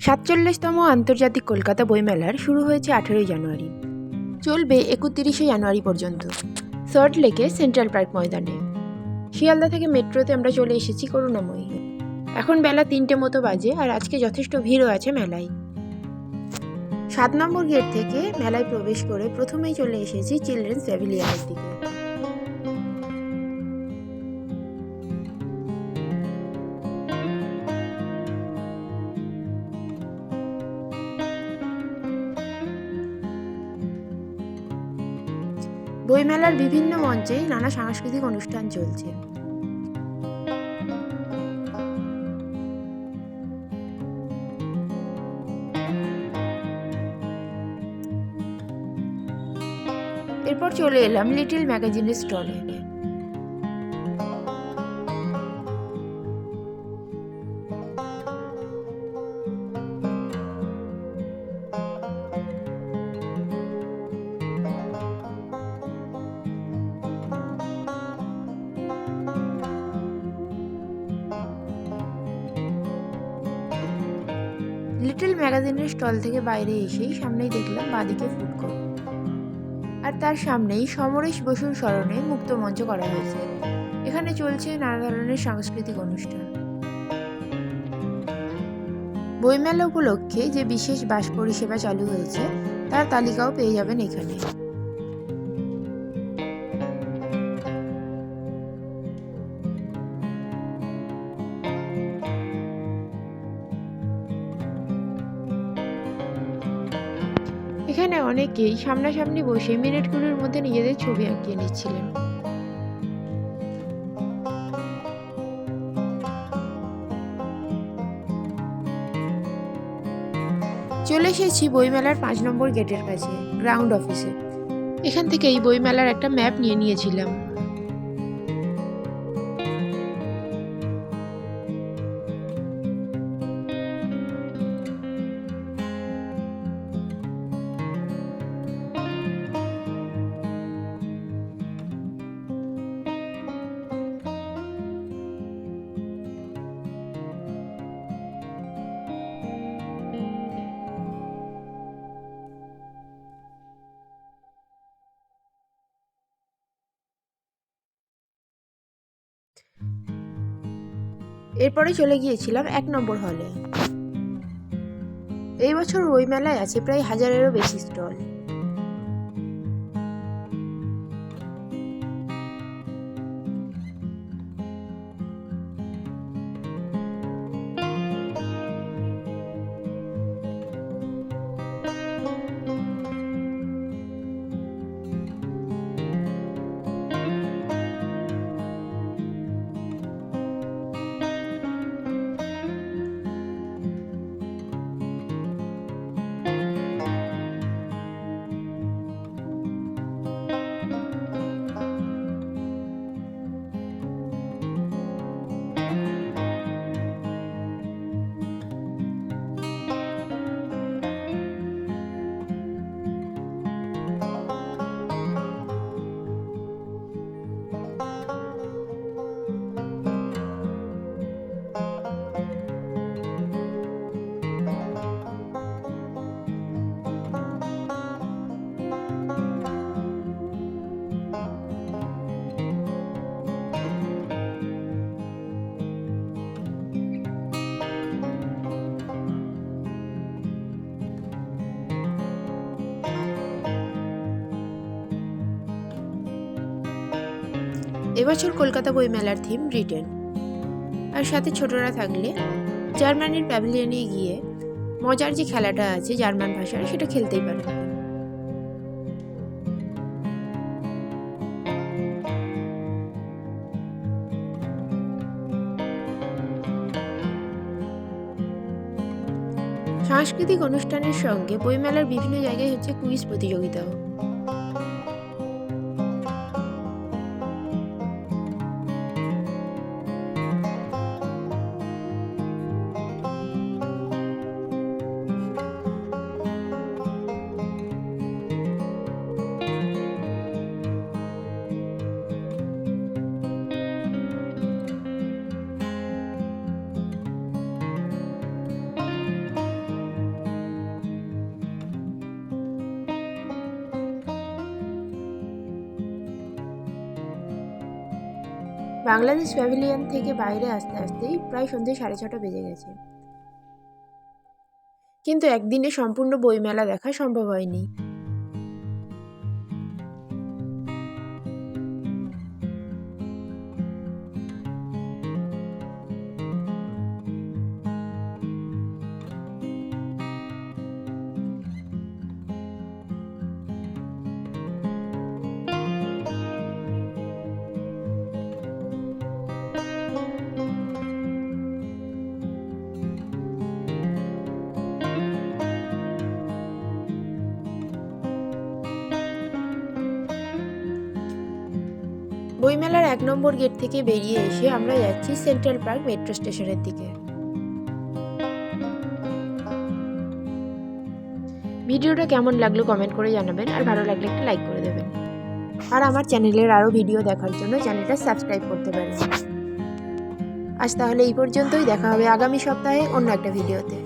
৪৭তম আন্তর্জাতিক কলকাতা বইমেলার শুরু হয়েছে ১৮ই জানুয়ারি, চলবে ৩১শে জানুয়ারি পর্যন্ত সল্ট লেকে সেন্ট্রাল পার্ক ময়দানে। শিয়ালদা থেকে মেট্রোতে আমরা চলে এসেছি করুণাময়ী। এখন বেলা ৩টে মতো বাজে, আর আজকে যথেষ্ট ভিড়ও আছে মেলায়। ৭ নম্বর গেট থেকে মেলায় প্রবেশ করে প্রথমেই চলে এসেছি চিলড্রেন্স প্যাভিলিয়নের দিকে। বইমেলার বিভিন্ন মঞ্চে নানা সাংস্কৃতিক অনুষ্ঠান চলছে। এরপর চলে এলাম লিটল ম্যাগাজিনের স্টলে। লিটল ম্যাগাজিনের স্টল থেকে বাইরে এসেই সামনেই দেখলাম বাঁদিকে ফুড কোর্ট, আর তার সামনেই সমরেশ বসুর স্মরণে মুক্ত মঞ্চ করা হয়েছে। এখানে চলছে নানা ধরনের সাংস্কৃতিক অনুষ্ঠান। বইমেলা উপলক্ষে যে বিশেষ বাস পরিষেবা চালু হয়েছে তার তালিকাও পেয়ে যাবেন এখানে। এখানে অনেকেই সামনাসামনি বসে মিনিটগুলোর মধ্যে নিজেদের ছবি আঁকিয়ে নিচ্ছিলেন। চলে এসেছি বইমেলার ৫ নম্বর গেটের কাছে, গ্রাউন্ড অফিসে। এখান থেকে এই বইমেলার একটা ম্যাপ নিয়ে নিয়েছিলাম। এরপরে চলে গিয়েছিলাম ১ নম্বর হলে। এই বছর বইমেলায় আছে প্রায় ১০০০-এরও বেশি স্টল। এবছর কলকাতা বইমেলার থিম ব্রিটেন, আর সাথে ছোটরা থাকলে জার্মানির প্যাভিলিয়নে গিয়ে মজার যে খেলাটা আছে জার্মান ভাষার, সেটা খেলতেই পারেন। সাংস্কৃতিক অনুষ্ঠানের সঙ্গে বইমেলার বিভিন্ন জায়গায় হচ্ছে কুইজ প্রতিযোগিতাও। বাংলাদেশ প্যাভিলিয়ন থেকে বাইরে আসতে আসতেই প্রায় সন্ধ্যে 6:30 বেজে গেছে, কিন্তু একদিনে সম্পূর্ণ বইমেলা দেখা সম্ভব হয়নি। বইমেলার 1 নম্বর গেট থেকে বেরিয়ে এসে আমরা যাচ্ছি সেন্ট্রাল পার্ক মেট্রো স্টেশনের দিকে। ভিডিওটা কেমন লাগলো কমেন্ট করে জানাবেন, আর ভালো লাগলে একটা লাইক করে দেবেন। আর আমার চ্যানেলের আরও ভিডিও দেখার জন্য চ্যানেলটা সাবস্ক্রাইব করতে পারেন। আজ তাহলে এই পর্যন্তই, দেখা হবে আগামী সপ্তাহে অন্য একটা ভিডিওতে।